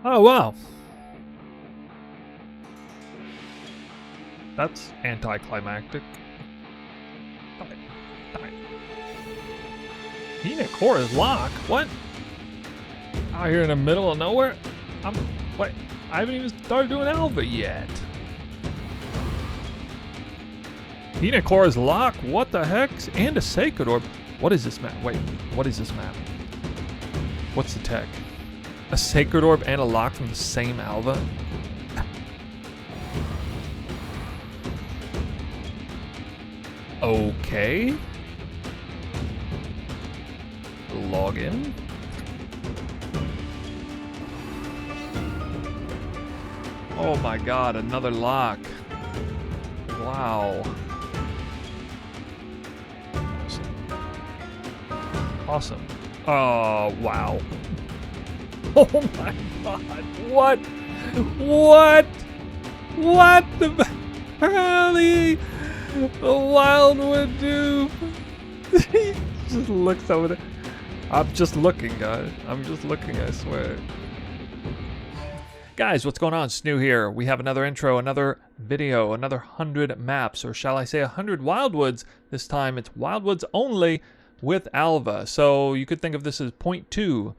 Oh, wow. That's anticlimactic. Die. Die. Hinakora's lock? What? Out here in the middle of nowhere? Wait, I haven't even started doing Alva yet. Hinakora's lock? What the heck? And a sacred orb. What is this map? Wait, what is this map? What's the tech? A sacred orb and a lock from the same Alva? Okay. Log in. Oh my god, another lock. Wow. Awesome. Oh, wow. Oh my god. What? What? What the hell the Wildwood do? He just looks over there. I'm just looking, guys. I'm just looking, I swear. Guys, what's going on? Snoo here. We have another intro, another video, another 100 maps, or shall I say 100 Wildwoods. This time it's Wildwoods only with Alva. So you could think of this as point 2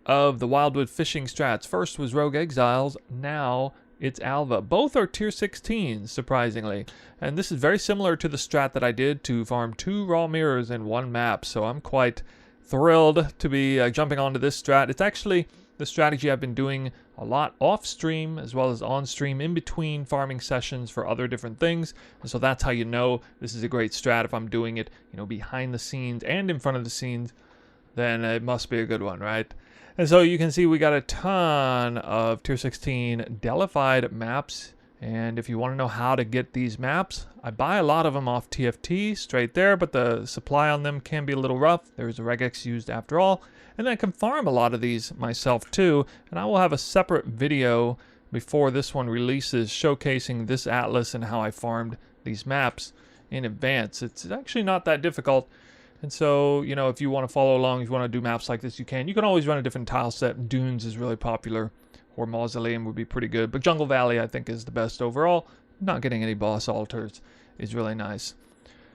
of the Wildwood fishing strats. First was Rogue Exiles, now it's Alva. Both are tier 16s, surprisingly. And this is very similar to the strat that I did to farm 2 raw mirrors in 1 map. So I'm quite thrilled to be jumping onto this strat. It's actually the strategy I've been doing a lot off stream as well as on stream in between farming sessions for other different things. And so that's how you know this is a great strat. If I'm doing it, you know, behind the scenes and in front of the scenes, then it must be a good one, right? And so you can see we got a ton of tier 16 Delified maps. And if you want to know how to get these maps, I buy a lot of them off TFT straight there, but the supply on them can be a little rough. There's a regex used after all. And then I can farm a lot of these myself too. And I will have a separate video before this one releases showcasing this atlas and how I farmed these maps in advance. It's actually not that difficult. And so, you know, if you want to follow along, if you want to do maps like this, you can. You can always run a different tile set. Dunes is really popular, or Mausoleum would be pretty good. But Jungle Valley, I think, is the best overall. Not getting any boss altars is really nice.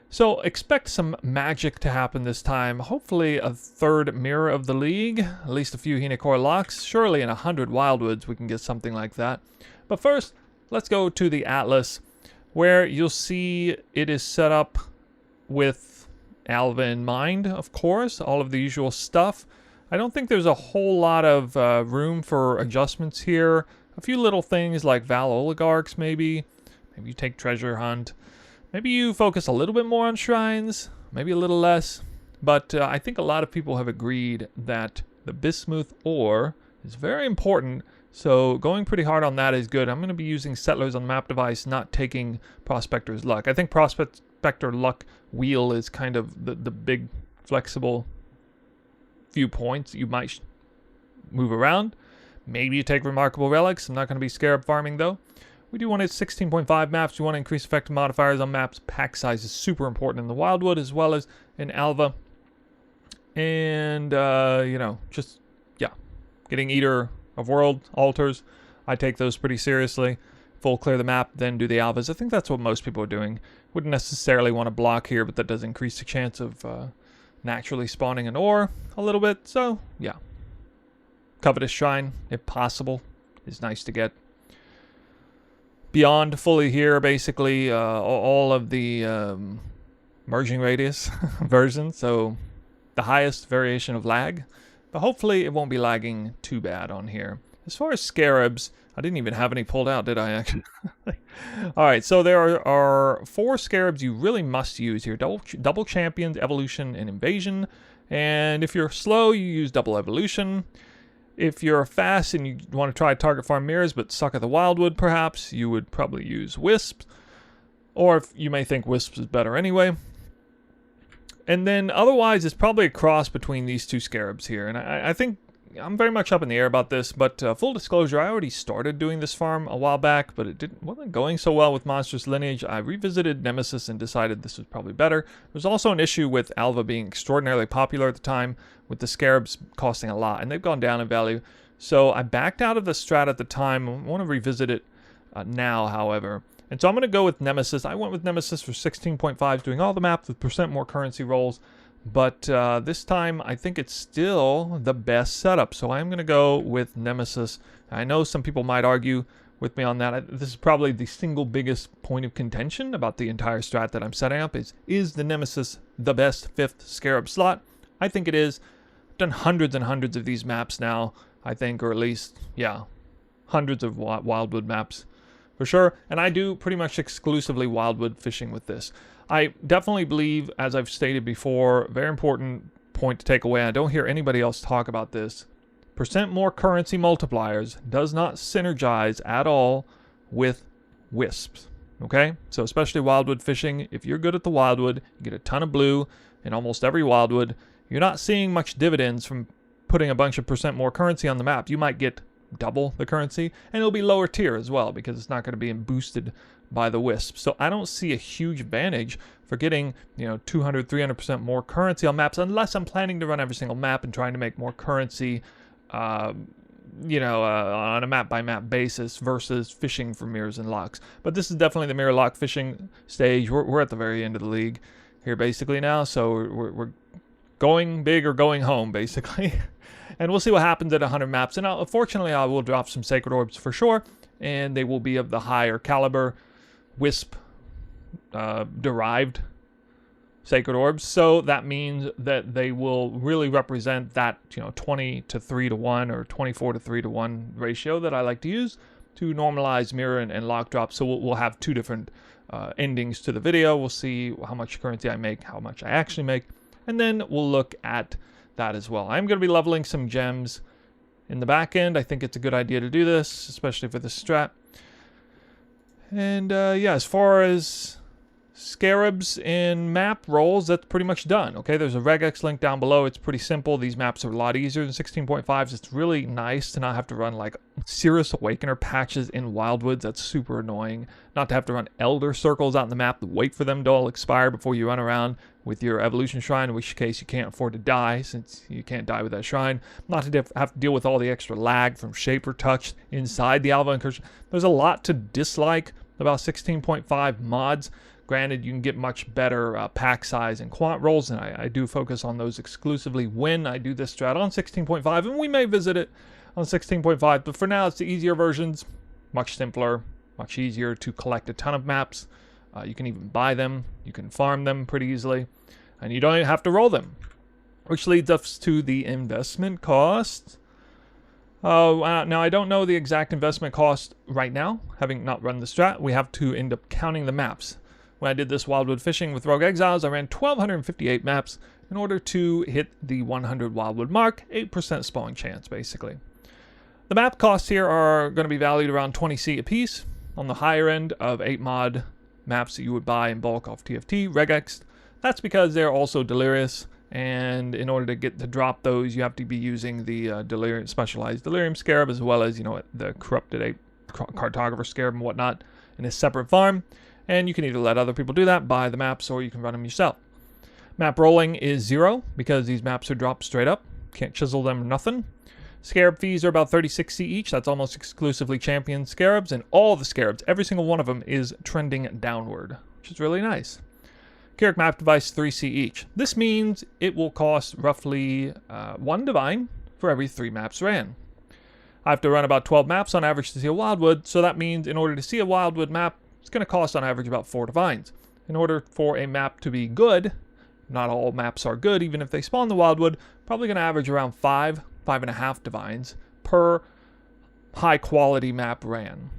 So expect some magic to happen this time. Hopefully a 3rd mirror of the league, at least a few Hinakora locks. Surely in 100 Wildwoods we can get something like that. But first, let's go to the Atlas, where you'll see it is set up with Alva in mind, of course, all of the usual stuff. I don't think there's a whole lot of room for adjustments here. A few little things like Val Oligarchs, maybe. Maybe you take Treasure Hunt. Maybe you focus a little bit more on shrines, maybe a little less. But I think a lot of people have agreed that the Bismuth ore is very important. So going pretty hard on that is good. I'm going to be using Settlers on the map device, not taking Prospector's Luck. I think Prospector Luck wheel is kind of the big flexible few points you might move around. Maybe you take Remarkable Relics. I'm not going to be Scarab farming though. We do want to 16.5 maps. We want to increase effective modifiers on maps. Pack size is super important in the Wildwood as well as in Alva. And, you know, just, yeah, getting Eater of World altars. I take those pretty seriously. Full clear the map, then do the Alvas. I think that's what most people are doing. Wouldn't necessarily want to block here, but that does increase the chance of naturally spawning an ore a little bit. So, yeah. Covetous Shrine, if possible, is nice to get. Beyond fully here, basically, all of the merging radius versions, so the highest variation of lag. But hopefully it won't be lagging too bad on here. As far as Scarabs, I didn't even have any pulled out, did I actually? Alright, so there are 4 Scarabs you really must use here. Double Champions, Evolution, and Invasion. And if you're slow, you use Double Evolution. If you're fast and you want to try target farm mirrors but suck at the Wildwood, perhaps, you would probably use Wisps. Or if you may think Wisps is better anyway. And then otherwise, it's probably a cross between these 2 Scarabs here. And I think I'm very much up in the air about this, but full disclosure, I already started doing this farm a while back, but it wasn't going so well with Monstrous Lineage. I revisited Nemesis and decided this was probably better. There's also an issue with Alva being extraordinarily popular at the time, with the Scarabs costing a lot, and they've gone down in value. So I backed out of the strat at the time. I want to revisit it now, however. And so I'm going to go with Nemesis. I went with Nemesis for 16.5, doing all the maps with % more currency rolls. But this time, I think it's still the best setup. So I'm going to go with Nemesis. I know some people might argue with me on that. This is probably the single biggest point of contention about the entire strat that I'm setting up is the Nemesis the best 5th Scarab slot? I think it is. I've done hundreds and hundreds of these maps now, I think, or at least, yeah, hundreds of Wildwood maps for sure. And I do pretty much exclusively Wildwood fishing with this. I definitely believe, as I've stated before, very important point to take away. I don't hear anybody else talk about this. % more currency multipliers does not synergize at all with wisps. Okay? So especially Wildwood fishing, if you're good at the Wildwood, you get a ton of blue in almost every Wildwood. You're not seeing much dividends from putting a bunch of % more currency on the map. You might get double the currency, and it'll be lower tier as well because it's not going to be boosted by the wisp. So I don't see a huge advantage for getting, 200, 300% more currency on maps unless I'm planning to run every single map and trying to make more currency, on a map-by-map basis versus fishing for mirrors and locks. But this is definitely the mirror lock fishing stage. We're at the very end of the league here basically now, so we're going big or going home basically. And we'll see what happens at 100 maps. And fortunately, I will drop some Sacred Orbs for sure, and they will be of the higher caliber Wisp derived Sacred Orbs. So that means that they will really represent that 20 to 3 to 1 or 24 to 3 to 1 ratio that I like to use to normalize mirror and lock drop. So we'll have two different endings to the video. We'll see how much currency I make, how much I actually make, and then we'll look at that as well. I'm going to be leveling some gems in the back end. I think it's a good idea to do this, especially for this strat. And yeah, as far as Scarabs and map rolls, that's pretty much done. Okay, there's a regex link down below. It's pretty simple. These maps are a lot easier than 16.5s. It's really nice to not have to run like Cirrus Awakener patches in Wildwoods. That's super annoying. Not to have to run Elder Circles out in the map, wait for them to all expire before you run around with your Evolution Shrine, in which case you can't afford to die since you can't die with that shrine. Not to have to deal with all the extra lag from Shaper Touch inside the Alva Incursion. There's a lot to dislike about 16.5 mods. Granted, you can get much better pack size and quant rolls, and I do focus on those exclusively when I do this strat on 16.5, and we may visit it on 16.5, but for now it's the easier versions, much simpler, much easier to collect a ton of maps. You can even buy them, you can farm them pretty easily, and you don't even have to roll them. Which leads us to the investment cost. Now, I don't know the exact investment cost right now, having not run the strat. We have to end up counting the maps. When I did this Wildwood fishing with Rogue Exiles, I ran 1,258 maps in order to hit the 100 Wildwood mark, 8% spawn chance, basically. The map costs here are going to be valued around 20C a piece, on the higher end of 8 mod maps that you would buy in bulk off TFT, regex. That's because they're also delirious, and in order to get to drop those, you have to be using the delirium, specialized delirium scarab, as well as the corrupted ape cartographer scarab and whatnot in a separate farm. And you can either let other people do that, buy the maps, or you can run them yourself. Map rolling is 0 because these maps are dropped straight up. Can't chisel them or nothing. Scarab fees are about 36C each. That's almost exclusively champion scarabs, and all the scarabs, every single one of them, is trending downward, which is really nice. Carrick map device 3C each. This means it will cost roughly 1 divine for every 3 maps ran. I have to run about 12 maps on average to see a Wildwood, so that means in order to see a Wildwood map, it's going to cost on average about 4 divines. In order for a map to be good, not all maps are good, even if they spawn the Wildwood, probably going to average around 5.5 divines per high quality map ran.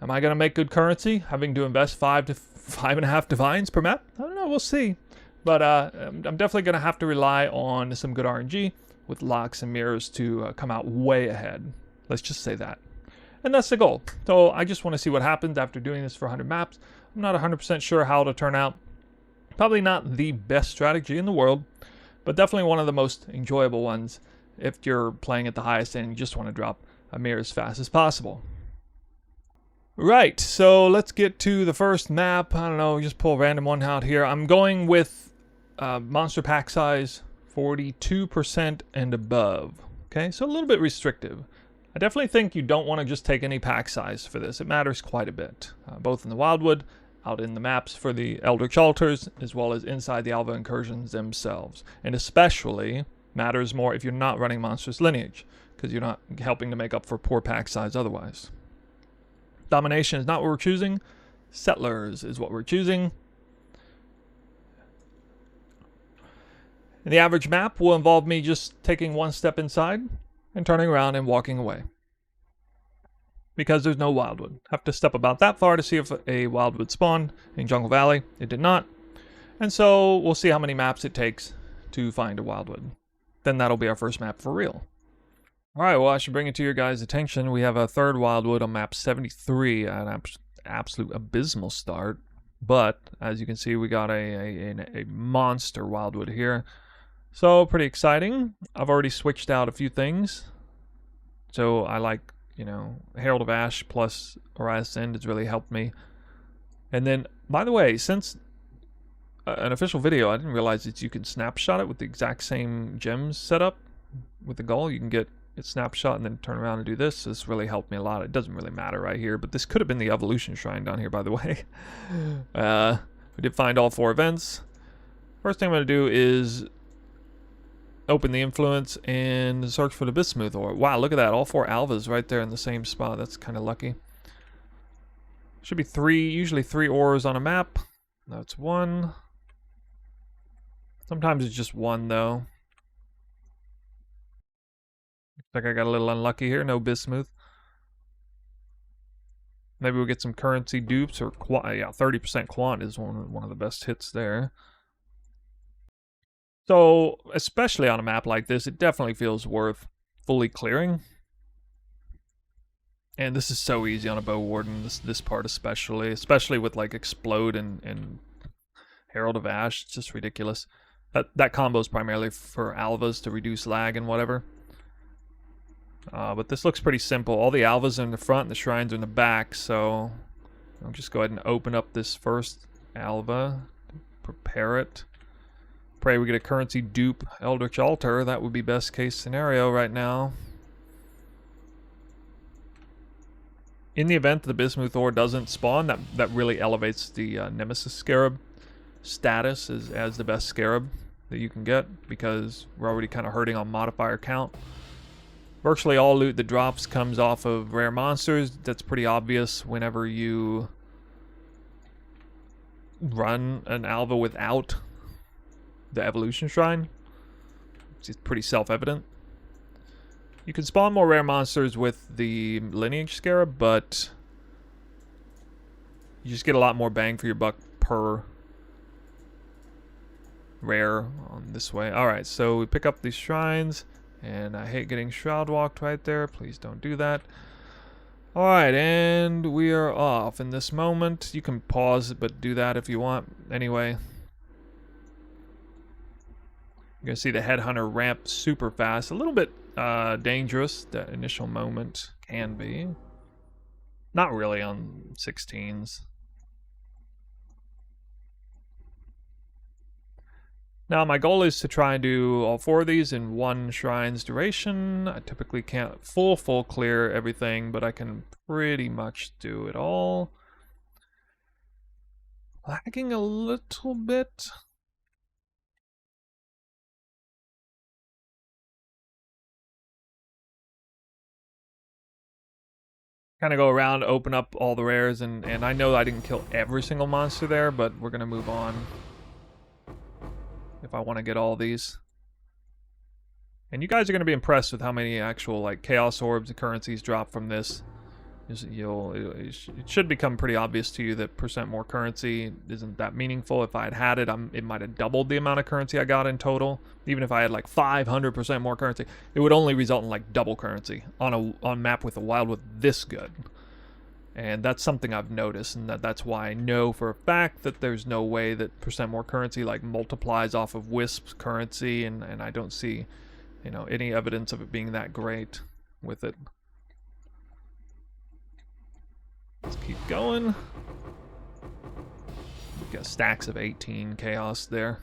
Am I going to make good currency having to invest 5 to 5.5 divines per map? I don't know, we'll see. But I'm definitely going to have to rely on some good RNG with locks and mirrors to come out way ahead. Let's just say that. And that's the goal. So I just want to see what happens after doing this for 100 maps. I'm not 100% sure how it'll turn out. Probably not the best strategy in the world, but definitely one of the most enjoyable ones if you're playing at the highest end and you just want to drop a mirror as fast as possible. Right, so let's get to the first map. I don't know, just pull a random one out here. I'm going with monster pack size 42% and above. Okay, so a little bit restrictive. I definitely think you don't want to just take any pack size for this. It matters quite a bit, both in the Wildwood, out in the maps for the Eldritch Altars, as well as inside the Alva incursions themselves. And especially matters more if you're not running Monstrous Lineage, because you're not helping to make up for poor pack size otherwise. Domination is not what we're choosing. Settlers is what we're choosing. And the average map will involve me just taking one step inside and turning around and walking away. Because there's no Wildwood. Have to step about that far to see if a Wildwood spawned in Jungle Valley. It did not. And so we'll see how many maps it takes to find a Wildwood. Then that'll be our first map for real. Alright, well I should bring it to your guys' attention. We have a third Wildwood on map 73. An absolute abysmal start. But, as you can see, we got a monster Wildwood here. So, pretty exciting. I've already switched out a few things. So, I like, you know, Herald of Ash plus Arias End has really helped me. And then, by the way, since an official video, I didn't realize that you can snapshot it with the exact same gems setup with the goal. You can get it snapshot and then turn around and do this. So this really helped me a lot. It doesn't really matter right here, but this could have been the evolution shrine down here, by the way. We did find all 4 events. First thing I'm going to do is open the influence and search for the bismuth ore. Wow, look at that. All 4 alvas right there in the same spot. That's kind of lucky. Should be 3, usually 3 ores on a map. That's 1. Sometimes it's just 1 though. Looks like I got a little unlucky here. No bismuth. Maybe we'll get some currency dupes or yeah, 30% quant is one of the best hits there. So, especially on a map like this, it definitely feels worth fully clearing. And this is so easy on a bow warden, this part especially with like Explode and Herald of Ash. It's just ridiculous. That combo is primarily for alvas to reduce lag and whatever. But this looks pretty simple. All the alvas are in the front and the shrines are in the back, so I'll just go ahead and open up this first alva, prepare it. Pray we get a currency dupe Eldritch Altar. That would be best case scenario right now. In the event that the bismuth ore doesn't spawn, that really elevates the Nemesis Scarab status as the best Scarab that you can get, because we're already kind of hurting on modifier count. Virtually all loot that drops comes off of rare monsters. That's pretty obvious whenever you run an alva without the evolution shrine. It's pretty self-evident. You can spawn more rare monsters with the lineage scarab, but you just get a lot more bang for your buck per rare on this way. Alright, so we pick up these shrines, and I hate getting shroud walked right there. Please don't do that. Alright, and we are off in this moment. You can pause, but do that if you want. Anyway, you're going to see the headhunter ramp super fast. A little bit dangerous, that initial moment can be. Not really on 16s. Now my goal is to try and do all 4 of these in 1 shrine's duration. I typically can't full clear everything, but I can pretty much do it all. Lagging a little bit. Kind of go around, open up all the rares, and I know I didn't kill every single monster there, but we're gonna move on if I want to get all these. And you guys are gonna be impressed with how many actual like chaos orbs and currencies drop from this. It should become pretty obvious to you that percent more currency isn't that meaningful. If I had had it, it might have doubled the amount of currency I got in total. Even if I had like 500% more currency, it would only result in like double currency on a map with a Wildwood this good. And that's something I've noticed, and that's why I know for a fact that there's no way that percent more currency like multiplies off of Wisp's currency, and I don't see, you know, any evidence of it being that great with it. Let's keep going. We've got stacks of 18 chaos there.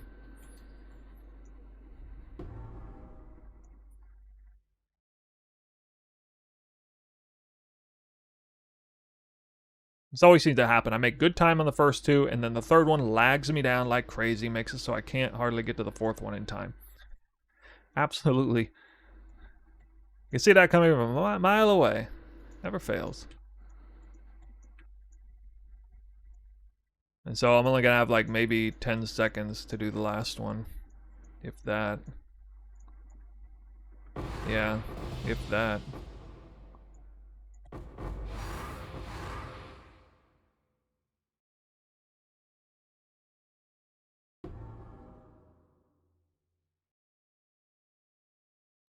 This always seems to happen. I make good time on the first two, and then the third one lags me down like crazy, makes it so I can't hardly get to the fourth one in time. Absolutely. You see that coming from a mile away. Never fails. And so I'm only going to have like maybe 10 seconds to do the last one. If that. Yeah, if that.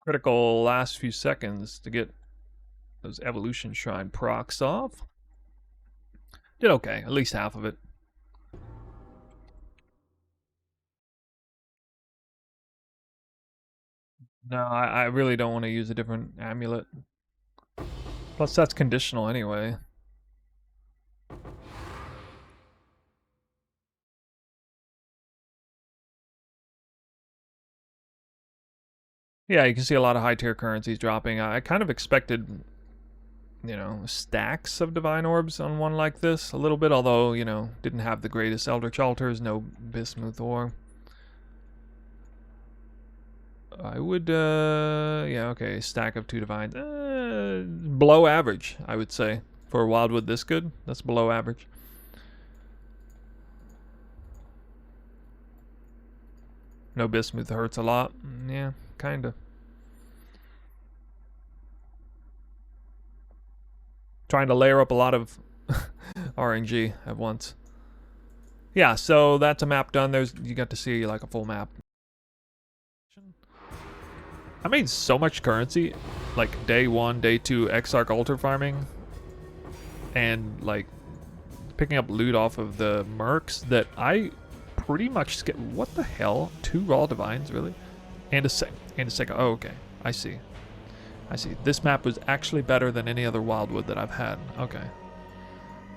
Critical last few seconds to get those evolution shrine procs off. Did okay, at least half of it. No, I really don't want to use a different amulet. Plus that's conditional anyway. Yeah, you can see a lot of high tier currencies dropping. I kind of expected, you know, stacks of divine orbs on one like this a little bit, although, you know, didn't have the greatest Eldritch Altars, no Bismuth ore. I would, yeah, okay, stack of 2 divines. Below average, I would say. For a Wildwood this good, that's below average. No Bismuth hurts a lot. Yeah, kinda. Trying to layer up a lot of RNG at once. Yeah, so that's a map done. You got to see like a full map. I made so much currency, like day 1, day 2 Exarch altar farming, and like picking up loot off of the mercs that I pretty much skip. What the hell? 2 raw divines, really? And a second. Oh, okay. I see. This map was actually better than any other Wildwood that I've had. Okay.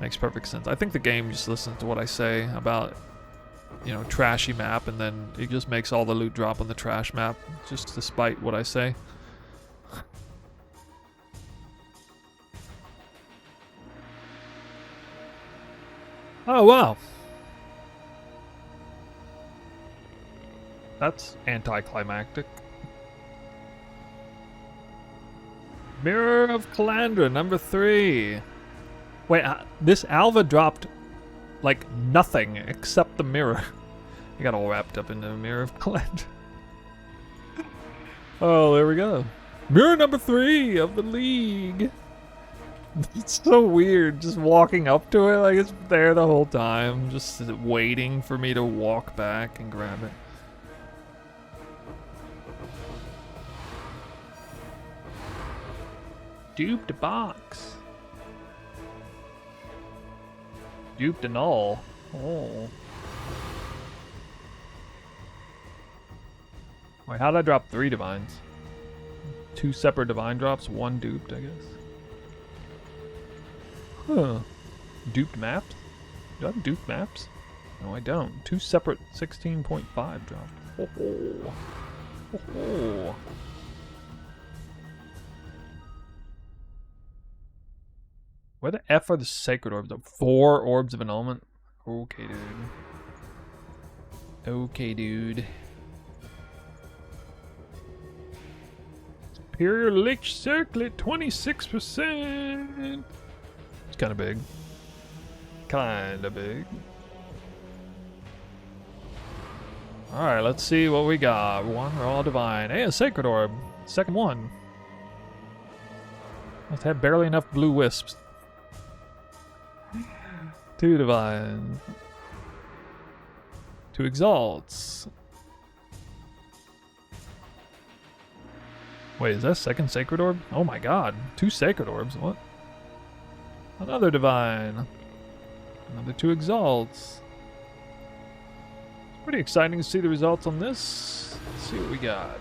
Makes perfect sense. I think the game just listens to what I say about, you know, trashy map, and then it just makes all the loot drop on the trash map, just despite what I say. Oh, wow. That's anticlimactic. Mirror of Calandra, number 3. Wait, this Alva dropped like nothing except the mirror. I got all wrapped up in the Mirror of Calandra. Oh, there we go. Mirror number 3 of the league. It's so weird just walking up to it, like it's there the whole time, just waiting for me to walk back and grab it. Duped box. Duped and all. Oh. Wait, how'd I drop 3 divines? 2 separate divine drops, 1 duped, I guess. Huh. Duped maps? Do I have duped maps? No, I don't. 2 separate 16.5 drops. Oh, oh. Oh, oh. Where the F are the sacred orbs? 4 orbs of annulment? Okay, dude. Okay, dude. Superior Lich Circlet, 26%. It's kind of big. Kind of big. Alright, let's see what we got. 1 raw divine. Hey, a sacred orb. Second one. Must have barely enough blue wisps. 2 divines. 2 exalts. Wait, is that a second sacred orb? Oh my god. 2 sacred orbs. What? Another divine. Another 2 exalts. It's pretty exciting to see the results on this. Let's see what we got.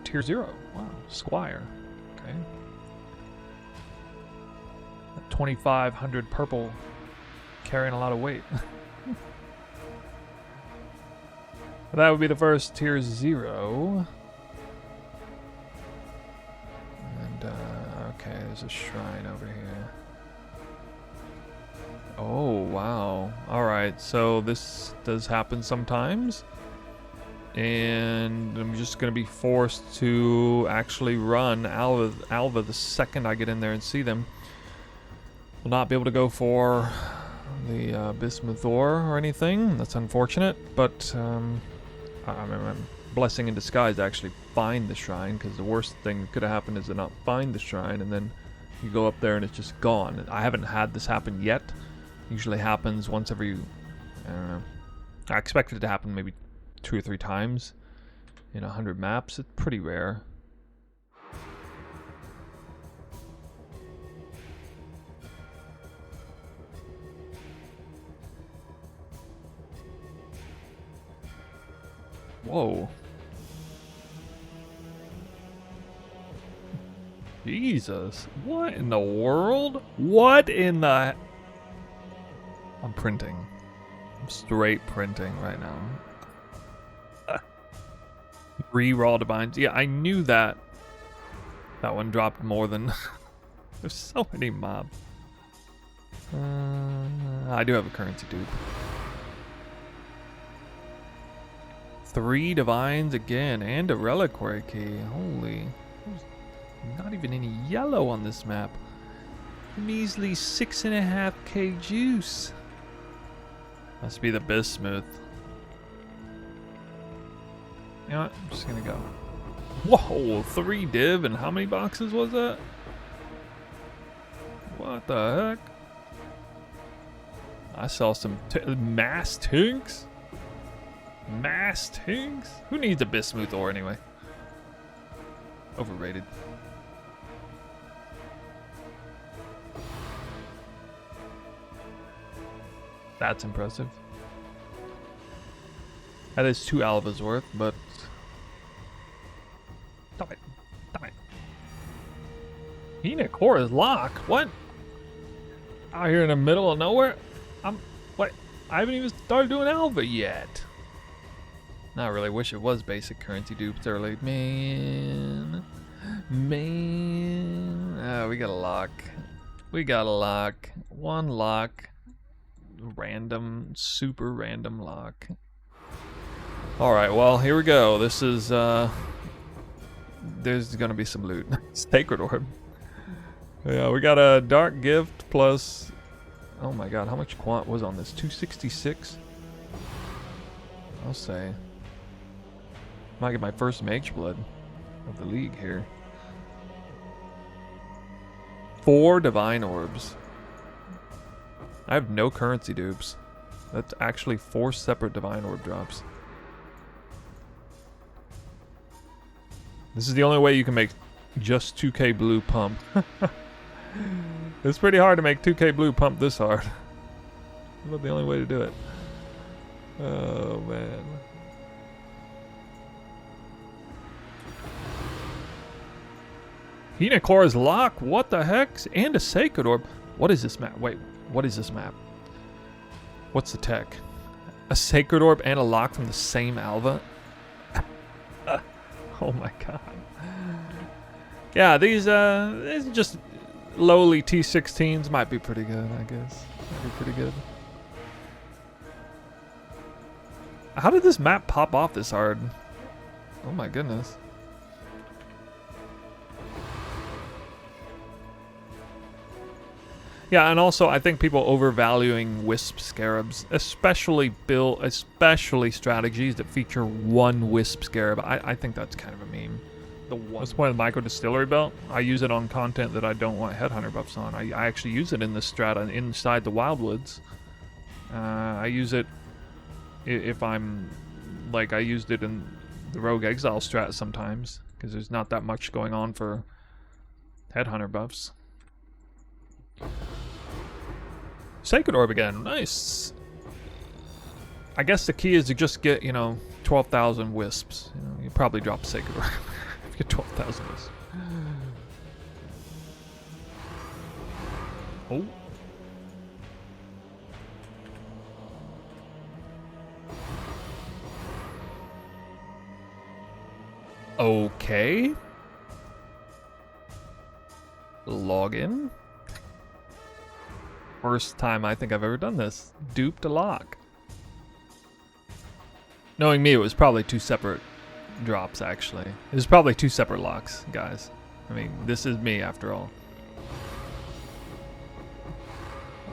Tier 0. Wow. Squire. Okay. 2,500 purple, carrying a lot of weight. That would be the first tier 0. And, okay, there's a shrine over here. Oh, wow. Alright, so this does happen sometimes. And I'm just going to be forced to actually run Alva the second I get in there and see them. Will not be able to go for the bismuth ore or anything. That's unfortunate, but I'm blessing in disguise to actually find the shrine, because the worst thing that could have happened is to not find the shrine and then you go up there and it's just gone. I haven't had this happen yet. Usually happens once every, I don't know. I expect it to happen maybe 2 or 3 times in 100 maps. It's pretty rare. Whoa. Jesus. What in the world? What in the... I'm printing. I'm straight printing right now. 3 raw divines. Yeah, I knew that. That one dropped more than... There's so many mobs. I do have a currency dupe. 3 divines again, and a reliquary key. Holy. There's not even any yellow on this map. Measly 6.5k juice. Must be the bismuth. You know what? I'm just gonna go. Whoa, 3 div, and how many boxes was that? What the heck? I saw some mass tinks. Mass tinks? Who needs a bismuth ore anyway? Overrated. That's impressive. That is 2 Alvas worth, but... Stop it. Stop it. Hina core is locked. What? Out here in the middle of nowhere? What? I haven't even started doing Alva yet. I really wish it was basic currency dupes early. Man. We got a lock. We got a lock. 1 lock. Random, super random lock. Alright, well, here we go. This is, there's gonna be some loot. Sacred orb. Yeah, we got a dark gift plus... Oh my god, how much quant was on this? 266? I'll say. Might get my first mage blood of the league here. 4 divine orbs. I have no currency dupes. That's actually 4 separate divine orb drops. This is the only way you can make just 2k blue pump. It's pretty hard to make 2k blue pump this hard. That's the only way to do it. Oh man. Hinakora's lock? What the heck? And a sacred orb. What is this map? Wait, what is this map? What's the tech? A sacred orb and a lock from the same Alva? Oh my god. Yeah, these just lowly T16s might be pretty good, I guess. Might be pretty good. How did this map pop off this hard? Oh my goodness. Yeah, and also I think people overvaluing Wisp Scarabs, especially strategies that feature 1 Wisp Scarab. I think that's kind of a meme. That's why the micro distillery belt, I use it on content that I don't want headhunter buffs on. I actually use it in the strata inside the Wildwoods. I use it if I'm like, I used it in the Rogue Exile strat sometimes because there's not that much going on for headhunter buffs. Sacred Orb again, nice. I guess the key is to just get, 12,000 wisps. You probably drop Sacred Orb if you get 12,000 wisps. Oh. Okay. Log in. First time I think I've ever done this. Duped a lock. Knowing me, it was probably 2 separate drops, actually. It was probably 2 separate locks, guys. I mean, this is me, after all.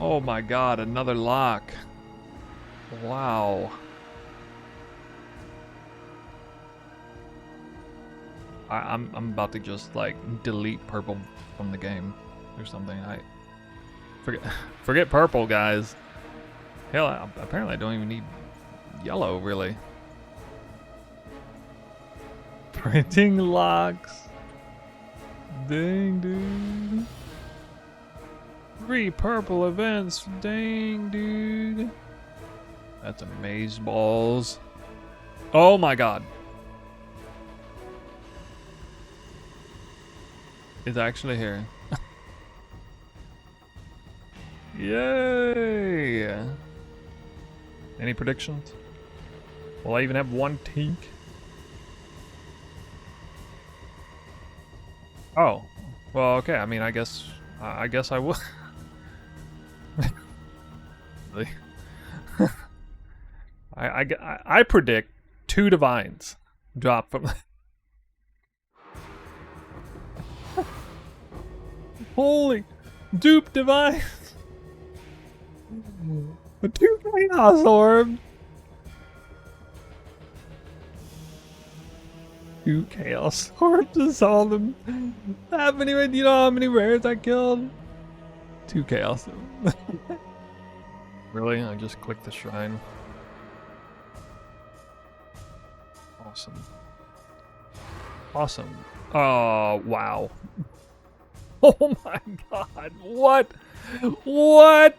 Oh my god, another lock. Wow. I'm about to just, like, delete purple from the game or something. Forget purple, guys. Hell, apparently I don't even need yellow, really. Printing locks. Dang, dude. 3 purple events. Dang, dude. That's amaze balls. Oh my god. It's actually here. Yay! Any predictions? Will I even have 1 tink? Oh, well, okay. I mean, I guess I will. Really? I predict 2 divines drop from. Holy dupe divine! 2 chaos orbs. 2 chaos orbs is all them. That many, you know how many rares I killed? 2 chaos orbs. Really? I just clicked the shrine. Awesome. Awesome. Oh, wow. Oh my god. What? What?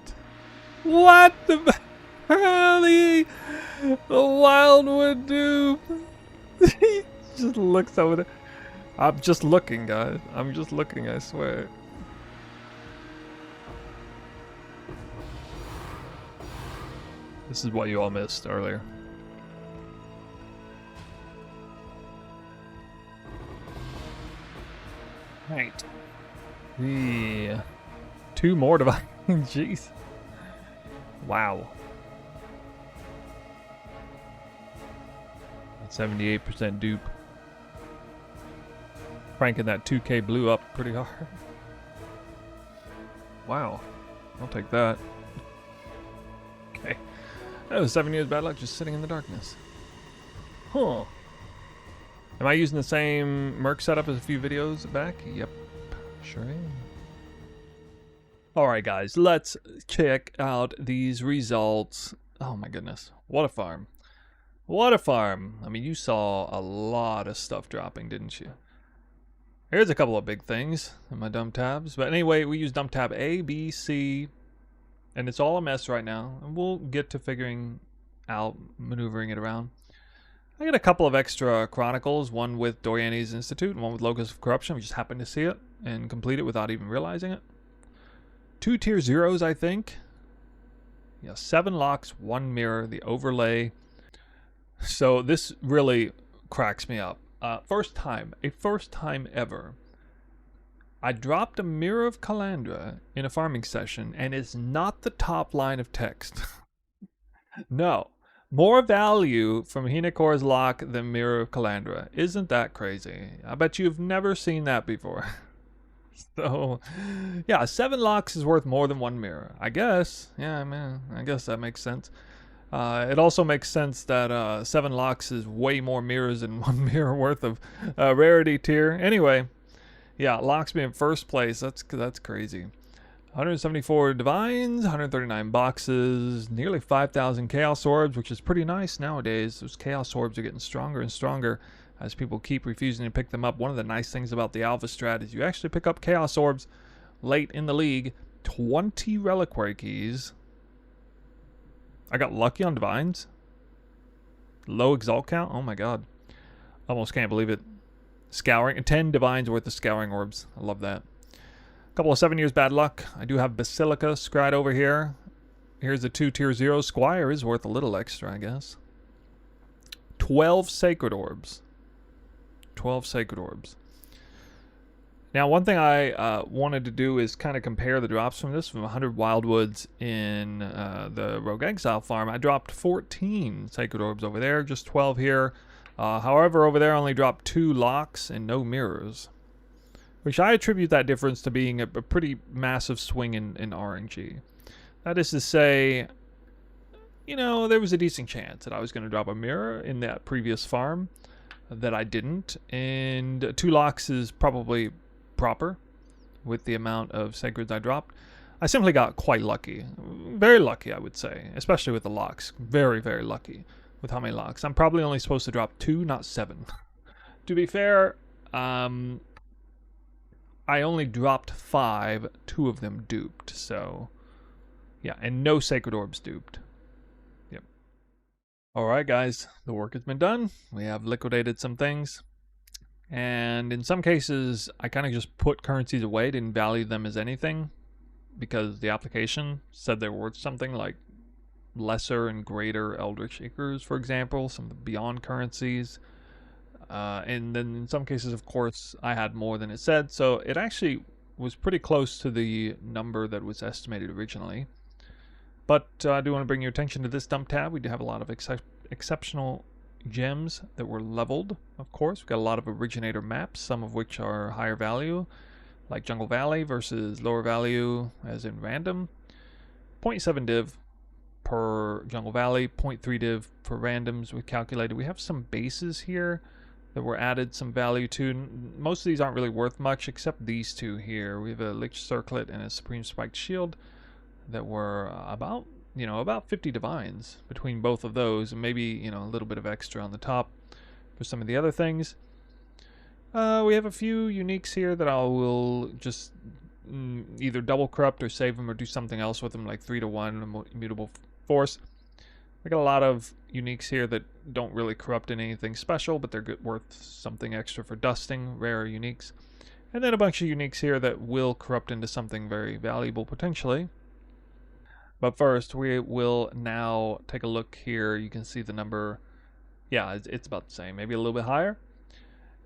What the really? The Wildwood dude. He just looks over there. I'm just looking, guys. I'm just looking, I swear. This is what you all missed earlier. Right. The 2 more divine. Jeez. Wow. 78% dupe. Cranking that 2K blue up pretty hard. Wow. I'll take that. Okay. That was 7 years bad luck just sitting in the darkness. Huh. Am I using the same Merc setup as a few videos back? Yep. Sure am. Alright guys, let's check out these results. Oh my goodness. What a farm. What a farm. I mean, you saw a lot of stuff dropping, didn't you? Here's a couple of big things in my dump tabs. But anyway, we use dump tab A, B, C, and it's all a mess right now. And we'll get to figuring out, maneuvering it around. I got a couple of extra chronicles, one with Doriani's Institute and one with Locus of Corruption. We just happened to see it and complete it without even realizing it. 2 tier 0s, I think. Yeah, 7 locks, 1 mirror, the overlay. So this really cracks me up. First time ever, I dropped a Mirror of Calandra in a farming session, and it's not the top line of text. No. More value from Hinakor's lock than Mirror of Calandra. Isn't that crazy? I bet you've never seen that before. So, yeah, 7 locks is worth more than 1 mirror. I guess. Yeah, man, I guess that makes sense. It also makes sense that 7 locks is way more mirrors than 1 mirror worth of rarity tier. Anyway, yeah, locks being first place. That's crazy. 174 divines, 139 boxes, nearly 5,000 chaos orbs, which is pretty nice nowadays. Those chaos orbs are getting stronger and stronger as people keep refusing to pick them up. One of the nice things about the Alva strat is you actually pick up chaos orbs late in the league. 20 reliquary keys. I got lucky on divines. Low exalt count. Oh my god. Almost can't believe it. Scouring. 10 divines worth of scouring orbs. I love that. Couple of 7 years bad luck. I do have Basilica scried over here. Here's the 2 tier 0. Squire is worth a little extra, I guess. 12 sacred orbs. 12 sacred orbs. Now, one thing I wanted to do is kind of compare the drops from this. From 100 Wildwoods in the Rogue Exile farm, I dropped 14 Sacred Orbs over there, just 12 here. However, over there I only dropped 2 locks and no mirrors, which I attribute that difference to being a pretty massive swing in RNG. That is to say, you know, there was a decent chance that I was going to drop a mirror in that previous farm that I didn't, and 2 locks is probably proper with the amount of sacreds I dropped. I simply got quite lucky. Very lucky, I would say, especially with the locks. Very, very lucky with how many locks. I'm probably only supposed to drop 2, not 7. To be fair, I only dropped 5, 2 of them duped, so yeah, and no sacred orbs duped. Yep. Alright guys, the work has been done. We have liquidated some things. And in some cases, I kind of just put currencies away, didn't value them as anything, because the application said they were worth something, like lesser and greater Eldritch Acres, for example, some of the Beyond currencies. And then in some cases, of course, I had more than it said, so it actually was pretty close to the number that was estimated originally. But I do want to bring your attention to this dump tab. We do have a lot of exceptional gems that were leveled, of course. We've got a lot of originator maps, some of which are higher value, like Jungle Valley versus lower value, as in random. 0.7 div per Jungle Valley, 0.3 div for randoms we calculated. We have some bases here that were added some value to. Most of these aren't really worth much, except these 2 here. We have a Lich Circlet and a Supreme Spiked Shield that were about 50 divines between both of those, and maybe, you know, a little bit of extra on the top for some of the other things. We have a few uniques here that I will just either double corrupt or save them or do something else with them, like 3-to-1 immutable force. I got a lot of uniques here that don't really corrupt in anything special, but they're worth something extra for dusting, rare uniques. And then a bunch of uniques here that will corrupt into something very valuable potentially. But first, we will now take a look here. You can see the number. Yeah, it's about the same, maybe a little bit higher.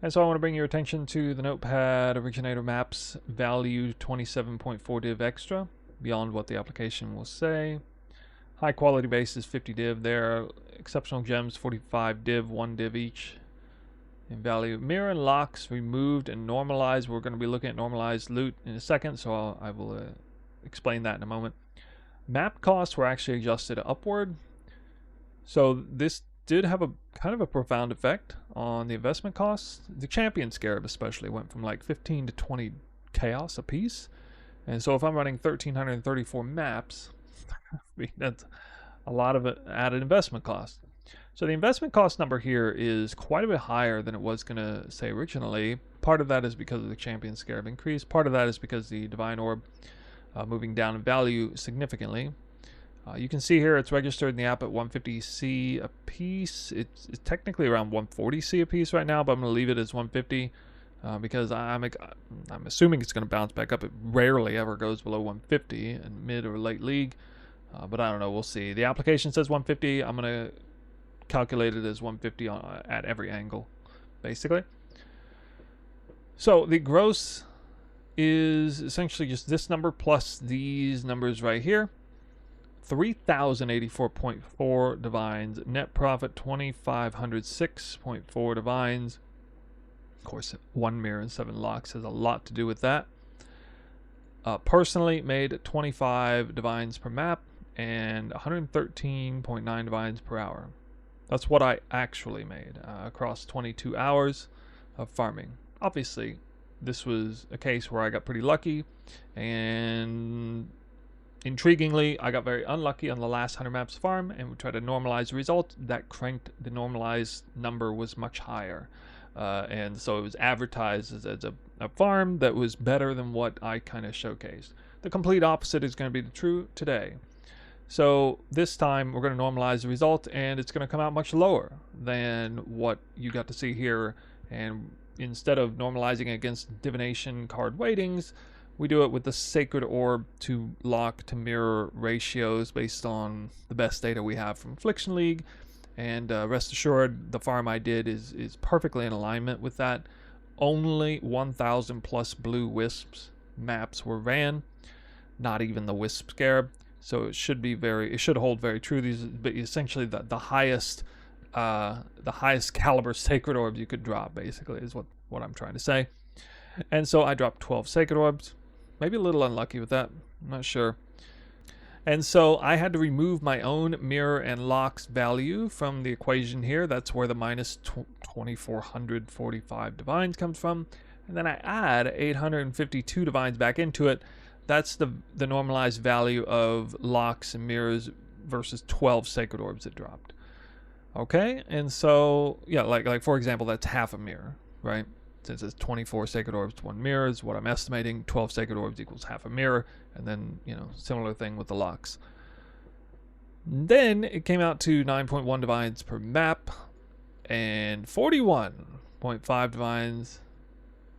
And so I want to bring your attention to the notepad originator maps value 27.4 div extra, beyond what the application will say. High quality base is 50 div there. Exceptional gems 45 div, 1 div each in value. Mirror and locks removed and normalized. We're going to be looking at normalized loot in a second, so I will explain that in a moment. Map costs were actually adjusted upward, so this did have a kind of a profound effect on the investment costs. The champion scarab especially went from like 15 to 20 chaos a piece, and so if I'm running 1334 maps, I mean, that's a lot of added investment cost. So the investment cost number here is quite a bit higher than it was going to say originally. Part of that is because of the champion scarab increase. Part of that is because the divine orb moving down in value significantly. You can see here it's registered in the app at 150C a piece. It's technically around 140C a piece right now, but I'm going to leave it as 150 because I'm assuming it's going to bounce back up. It rarely ever goes below 150 in mid or late league, but I don't know. We'll see. The application says 150. I'm going to calculate it as 150 at every angle, basically. So the gross is essentially just this number plus these numbers right here. 3,084.4 divines. Net profit 2,506.4 divines. Of course, 1 mirror and 7 locks has a lot to do with that. Personally made 25 divines per map and 113.9 divines per hour. That's what I actually made across 22 hours of farming. Obviously, this was a case where I got pretty lucky, and intriguingly, I got very unlucky on the last 100 maps farm, and we tried to normalize the result. That cranked the normalized number was much higher, and so it was advertised as a farm that was better than what I kind of showcased. The complete opposite is going to be true today. So this time we're going to normalize the result, and it's going to come out much lower than what you got to see here. And instead of normalizing against divination card weightings, we do it with the sacred orb to lock to mirror ratios based on the best data we have from Affliction League. And rest assured, the farm I did is perfectly in alignment with that. only 1,000 plus blue wisps maps were ran, not even the wisp scarab. So it should hold very true. These but essentially the highest caliber sacred orbs you could drop, basically, is what I'm trying to say. And so I dropped 12 sacred orbs. Maybe a little unlucky with that, I'm not sure. And so I had to remove my own mirror and locks value from the equation here. That's where the minus 2,445 divines comes from. And then I add 852 divines back into it. That's the normalized value of locks and mirrors versus 12 sacred orbs it dropped. Okay, and so, yeah, like for example, that's half a mirror, right? Since it's 24 sacred orbs to 1 mirror is what I'm estimating. 12 sacred orbs equals half a mirror. And then, similar thing with the locks. Then it came out to 9.1 divines per map and 41.5 divines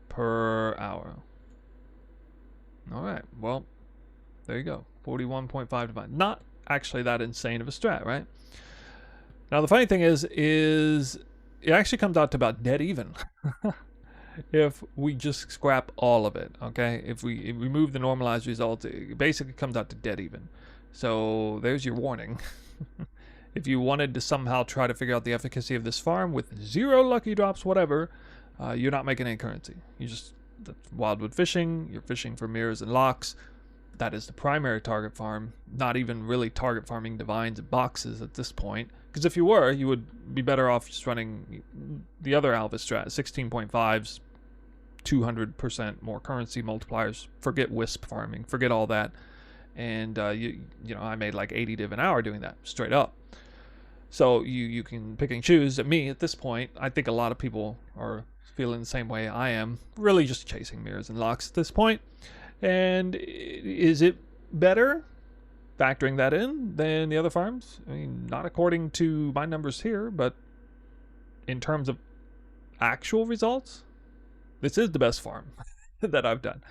per hour. All right, well, there you go. 41.5 divines. Not actually that insane of a strat, right? Now, the funny thing is it actually comes out to about dead even. If we just scrap all of it, okay? If we remove the normalized results, it basically comes out to dead even. So there's your warning. If you wanted to somehow try to figure out the efficacy of this farm with 0 lucky drops, whatever, you're not making any currency. That's wildwood fishing. You're fishing for mirrors and locks. That is the primary target farm. Not even really target farming divines and boxes at this point. Because if you were, you would be better off just running the other Alva strat, 16.5s, 200% more currency multipliers. Forget wisp farming, forget all that. And I made like 80 div an hour doing that, straight up. So you can pick and choose. At me, at this point, I think a lot of people are feeling the same way I am, really just chasing mirrors and locks at this point. And is it better, factoring that in, than the other farms? I mean, not according to my numbers here, but in terms of actual results, this is the best farm that I've done.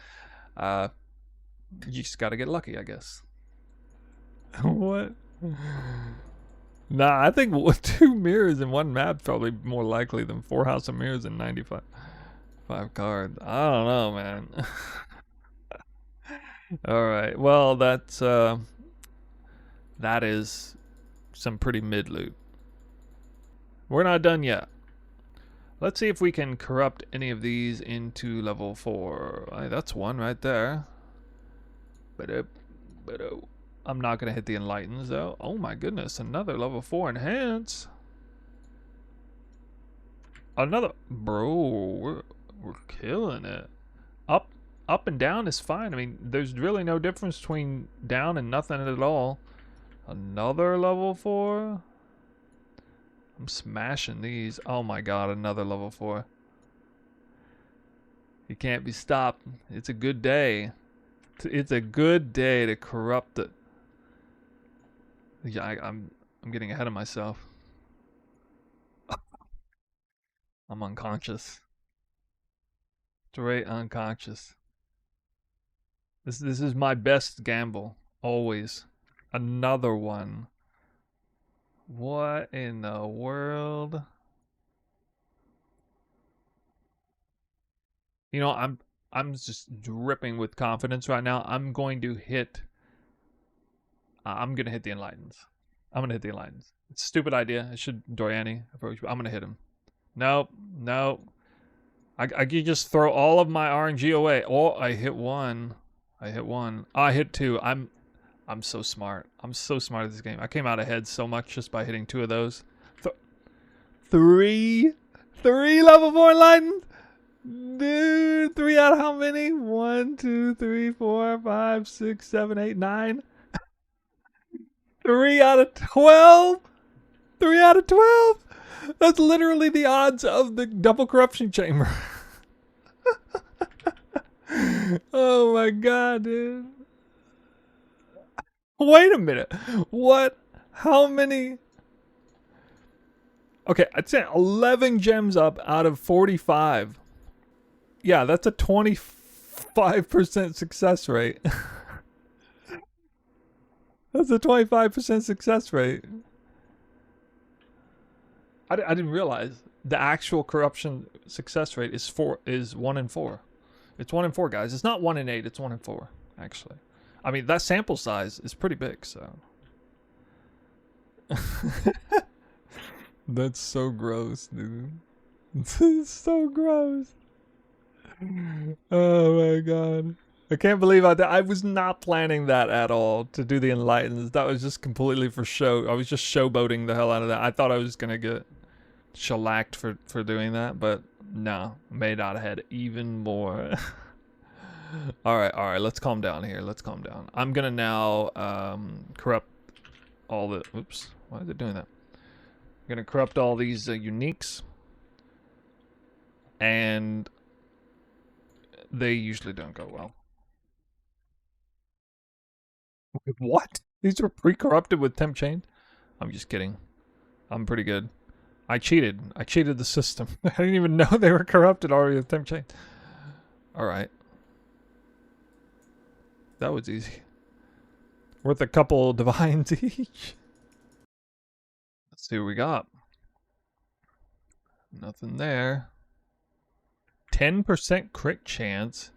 You just got to get lucky, I guess. What? Nah, I think 2 mirrors in 1 map probably more likely than 4 House of Mirrors and 95 cards. I don't know, man. All right. Well, that is some pretty mid loot. We're not done yet. Let's see if we can corrupt any of these into level 4. That's one right there. But I'm not gonna hit the enlightens though. Oh my goodness, another level 4 enhance. Another, bro. We're killing it. Up and down is fine. I mean, there's really no difference between down and nothing at all. Another level 4. I'm smashing these. Oh my god, another level 4. You can't be stopped. It's a good day. It's a good day to corrupt it. Yeah, I'm getting ahead of myself. I'm unconscious. Straight unconscious. This is my best gamble. Always. Another one. What in the world? I'm just dripping with confidence right now. I'm going to hit the enlightens. I'm gonna hit the enlightens. It's a stupid idea. I should Doriani approach, but I'm gonna hit him. Nope. I can just throw all of my RNG away. Oh, I hit one. Oh, I hit 2. I'm so smart. I'm so smart at this game. I came out ahead so much just by hitting 2 of those. 3 level 4 enlightened. Dude, 3 out of how many? 1, 2, 3, 4, 5, 6, 7, 8, 9. 3 out of 12. 3 out of 12. That's literally the odds of the double corruption chamber. Oh my god, dude. Wait a minute. What? How many? Okay, I'd say 11 gems up out of 45. Yeah, that's a 25% success rate. That's a 25% success rate. I didn't realize the actual corruption success rate is 1 in 4. It's 1 in 4, guys. It's not 1 in 8. It's 1 in 4, actually. I mean, that sample size is pretty big, so. That's so gross, dude. This is so gross. Oh my god. I can't believe I was not planning that at all to do the enlightens. That was just completely for show. I was just showboating the hell out of that. I thought I was gonna get shellacked for doing that, but no, made out ahead even more. all right, let's calm down here. Let's calm down. I'm gonna now corrupt all the, oops, why is it doing that? I'm gonna corrupt all these uniques, and they usually don't go well. What? These were pre-corrupted with temp chain? I'm just kidding. I'm pretty good. I cheated. I cheated the system. I didn't even know they were corrupted already with temp chain. Alright. That was easy. Worth a couple divines each. Let's see what we got. Nothing there. 10% crit chance.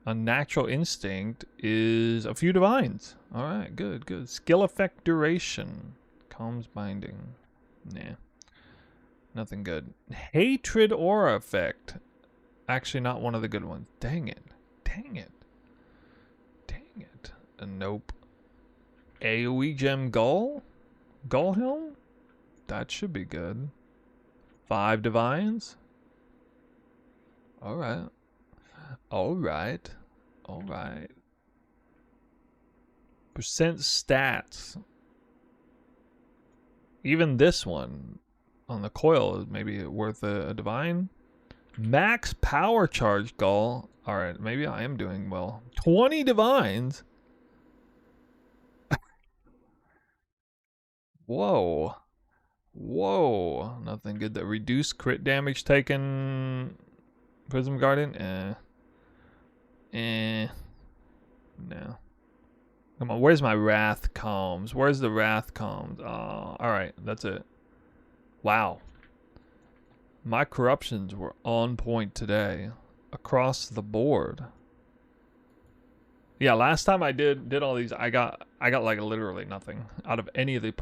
Unnatural instinct is a few divines. Alright, good, good. Skill effect duration. Calms binding. Nah. Nothing good. Hatred aura effect. Actually not one of the good ones. Dang it. Dang it. Dang it. Nope. AoE gem gull? Gull helm? That should be good. 5 divines? Alright. Alright. Alright. Percent stats. Even this one on the coil is maybe worth a divine. Max power charge gull. Alright, maybe I am doing well. 20 divines? Whoa. Whoa. Nothing good. That reduced crit damage taken. Prism Guardian? No. Come on, where's my Wrath Calms? Where's the Wrath Calms? Alright, that's it. Wow. My corruptions were on point today. Across the board. Yeah, last time I did all these, I got like literally nothing out of any of the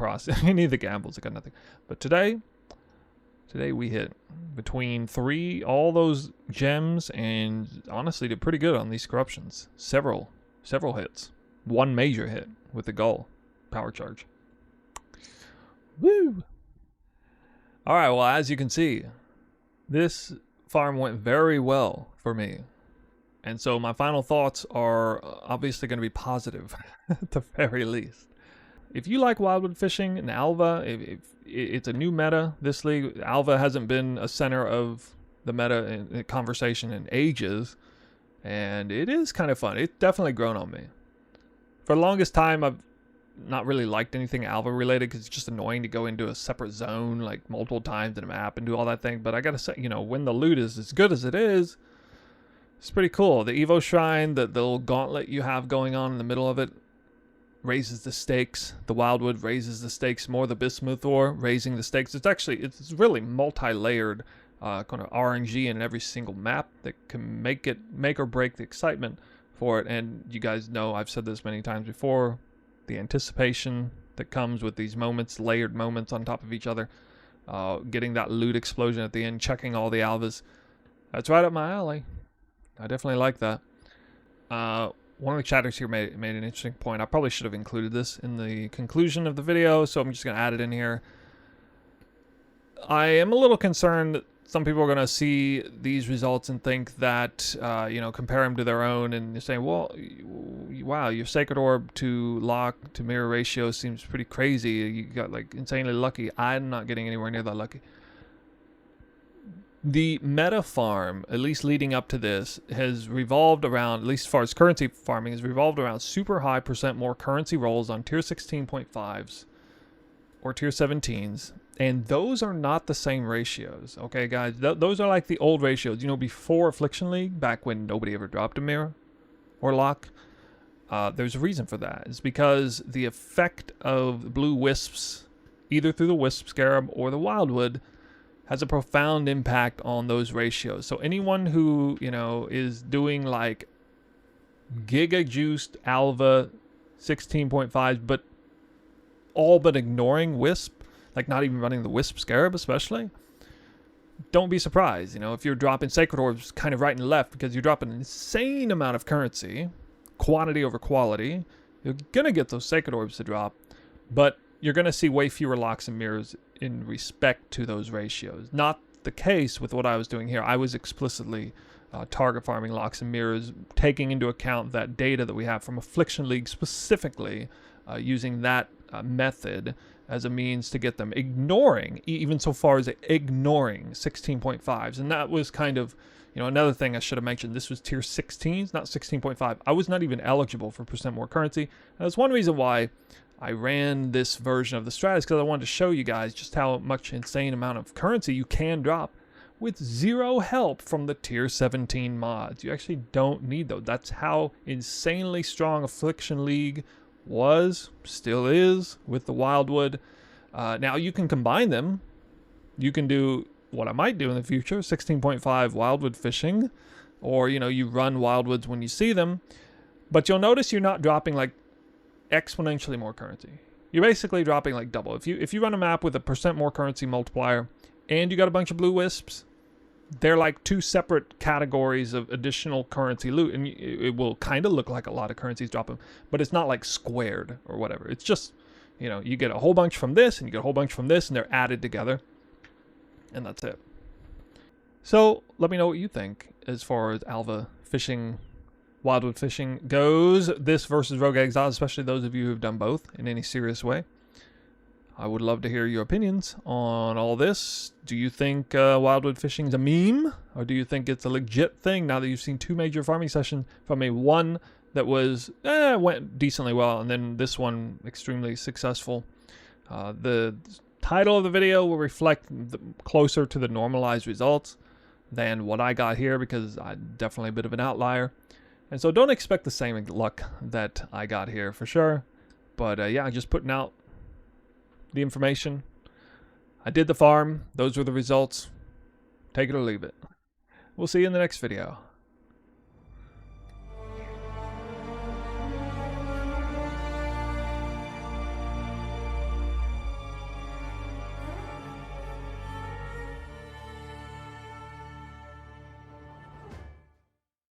any of the gambles. I got nothing. But today we hit between all those gems, and honestly did pretty good on these corruptions. Several hits. One major hit with the gull power charge. Woo! Alright, well, as you can see, this farm went very well for me. And so my final thoughts are obviously going to be positive, at the very least. If you like wildwood fishing and Alva, if it's a new meta, this league. Alva hasn't been a center of the meta in conversation in ages, and it is kind of fun. It's definitely grown on me. For the longest time, I've not really liked anything Alva related because it's just annoying to go into a separate zone like multiple times in a map and do all that thing. But I gotta say, you know, when the loot is as good as it is, it's pretty cool. The Evo Shrine, the little gauntlet you have going on in the middle of it, raises the stakes. The Wildwood raises the stakes more. The Bismuth ore raising the stakes. It's really multi-layered kind of RNG in every single map that can make or break the excitement for it. And you guys know, I've said this many times before, the anticipation that comes with these moments, layered moments on top of each other, getting that loot explosion at the end, checking all the alvas. That's right up my alley. I definitely like that. One of the chatters here made an interesting point. I probably should have included this in the conclusion of the video, so I'm just going to add it in here. I am a little concerned that some people are going to see these results and think that, you know, compare them to their own and say, well, wow, your Sacred Orb to lock to mirror ratio seems pretty crazy. You got like insanely lucky. I'm not getting anywhere near that lucky. The meta farm, at least leading up to this, has revolved around, at least as far as currency farming, has revolved around super high % more currency rolls on tier 16.5s or tier 17s. And those are not the same ratios, okay, guys? Those are like the old ratios. You know, before Affliction League, back when nobody ever dropped a mirror or lock, there's a reason for that. It's because the effect of blue wisps, either through the Wisp Scarab or the Wildwood, has a profound impact on those ratios. So anyone who, is doing like giga juiced Alva 16.5s, but all but ignoring Wisp, like not even running the Wisp Scarab especially, don't be surprised, if you're dropping Sacred Orbs kind of right and left, because you're dropping an insane amount of currency, quantity over quality. You're going to get those Sacred Orbs to drop, but you're going to see way fewer locks and mirrors in respect to those ratios. Not the case with what I was doing here. I was explicitly target farming locks and mirrors, taking into account that data that we have from Affliction League specifically, using that method as a means to get them ignoring, even so far as ignoring 16.5s. And that was kind of, another thing I should have mentioned. This was tier 16s, not 16.5. I was not even eligible for percent more currency. And that's one reason why I ran this version of the strat, is because I wanted to show you guys just how much insane amount of currency you can drop with zero help from the tier 17 mods. You actually don't need those. That's how insanely strong Affliction League was, still is, with the Wildwood. Now you can combine them. You can do what I might do in the future, 16.5 Wildwood fishing, or you run Wildwoods when you see them, but you'll notice you're not dropping like exponentially more currency. You're basically dropping like double. If you run a map with a percent more currency multiplier and you got a bunch of blue wisps, they're like two separate categories of additional currency loot, and it will kind of look like a lot of currencies dropping, but it's not like squared or whatever. It's just, you get a whole bunch from this and you get a whole bunch from this, and they're added together, and that's it. So let me know what you think as far as Alva fishing, Wildwood fishing goes. This versus Rogue Exiles, especially those of you who've done both in any serious way. I would love to hear your opinions on all this. Do you think Wildwood fishing is a meme? Or do you think it's a legit thing now that you've seen two major farming sessions from a one that was, went decently well, and then this one extremely successful? The title of the video will reflect closer to the normalized results than what I got here, because I'm definitely a bit of an outlier. And so don't expect the same luck that I got here for sure. But yeah, just putting out the information. I did the farm. Those were the results. Take it or leave it. We'll see you in the next video.